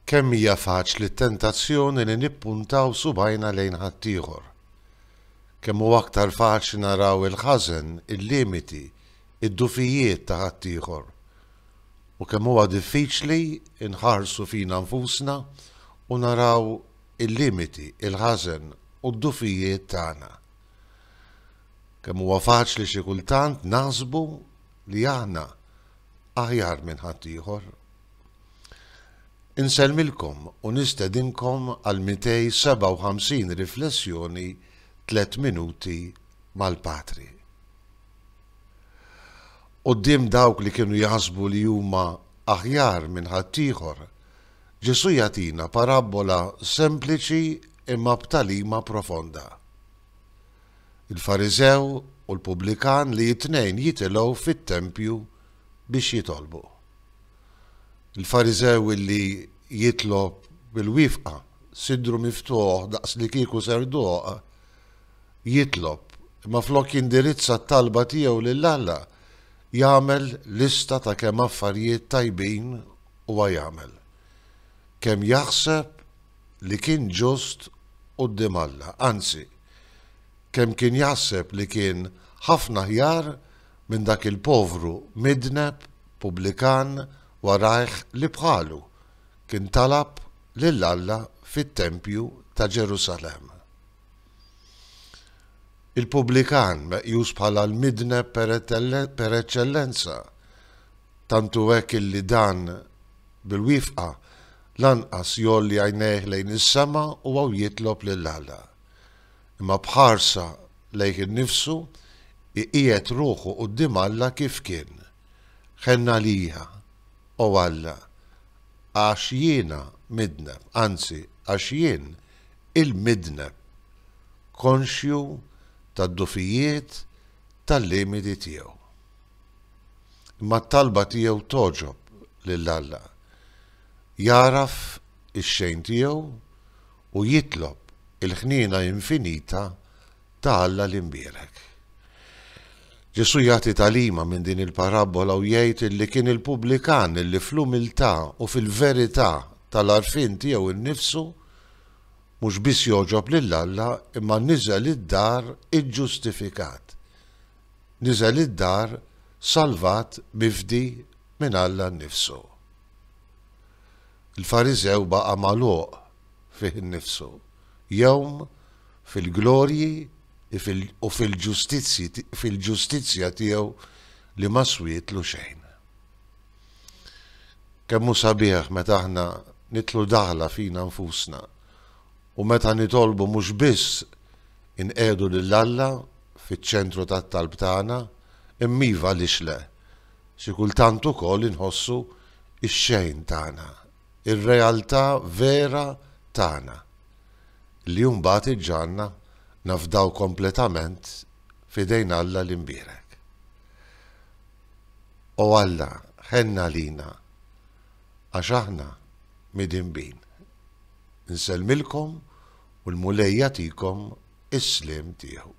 Kemm hija faċli t-tentazzjoni li nippuntaw subajna lejn ħaddieħor. Kemm huwa aktar faċli naraw il-ħażen, il-limiti, id-dufijiet ta' ħaddieħor. U kemm huwa diffiċli nħarsu fina nfusna u naraw il-limiti, il-ħażen u d-dufijiet tagħna. Kemm huwa faċli xi kultant naħsbu li aħna aħjar minn ħaddieħor. Inselmilkom u nistedinkom għal 257 riflessjoni 3 minuti mal-Patri. Qudiem dawk li kienu jaħsbu li huma aħjar minn ħaddieħor, Ġesu jagħtina parabola sempliċi imma b'talima profonda. Il-Fariżew u l-Pubblikan li t-tnejn jitilgħu fit-tempju biex jitolbu. Il-Fariżew illi jitlob bil-wifqa, sidru miftuħ daqs li kieku serduq, jitlob, imma flok jindirizza t-talba tiegħu lill-Alla, jagħmel lista ta' kemm affarijiet tajbin huwa jagħmel. Kemm jaħseb li kien ġust quddiem Alla, anzi, kemm kien jaħseb li kien ħafna aħjar minn dak il-povru midneb, pubblikan warajh li bħalu kien talab lill-Alla fit-tempju ta' Ġerusalem. Il-Pubblikan meqjus bħala l-midneb per eċċellenza, tantu hekk illi dan bil-wifqa lanqas jolli għajnejh lejn is-sema u għaw jitlob lill-Alla. Imma bħarsa lejh innifsu iqiegħed ruħu quddiem Alla kif kien. Ħenna lija u Alla, għax jiena midneb, anzi għax jien il-midneb, konxju tad-dufijiet tal-limiti tiegħu. Imma t-talba tiegħu toġob lill-Alla. Jaraf ix-xejn tiegħu u jitlob il-ħniena infinita ta' Alla l-imbierek. Ġesu jagħti talima minn din il-parabola u jgħid li kien il-Pubblikan illi fl-umiltà u fil-verità tal-għarfien tiegħu innifsu mhux biss joġob lill-Alla imma niżel id-dar iġġustifikat. Niżel id-dar salvat mifdi minn Alla nnifsu. Il-Fariżew baqa' magħluq fih innifsu, jew fil-glorji u fil-ġustizzja tiegħu li ma swietlu xejn. Kemm hu sabiħ meta aħna nitlu daħla fina nfusna u meta nitolbu mhux biss inqegħdu lill-Alla fiċ-ċentru tat-talb tagħna, immiva għaliex le. Xi kultant ukoll inħossu ix-xejn tagħna, ir-realtà vera tagħna li mbagħad iġġanna nafdaw kompletament fidejn Alla l-imbierek. U Alla ħenna lina għax aħna midinbin. Nselmilkom u l-Mulej jagħtikom is-sliem tiegħu.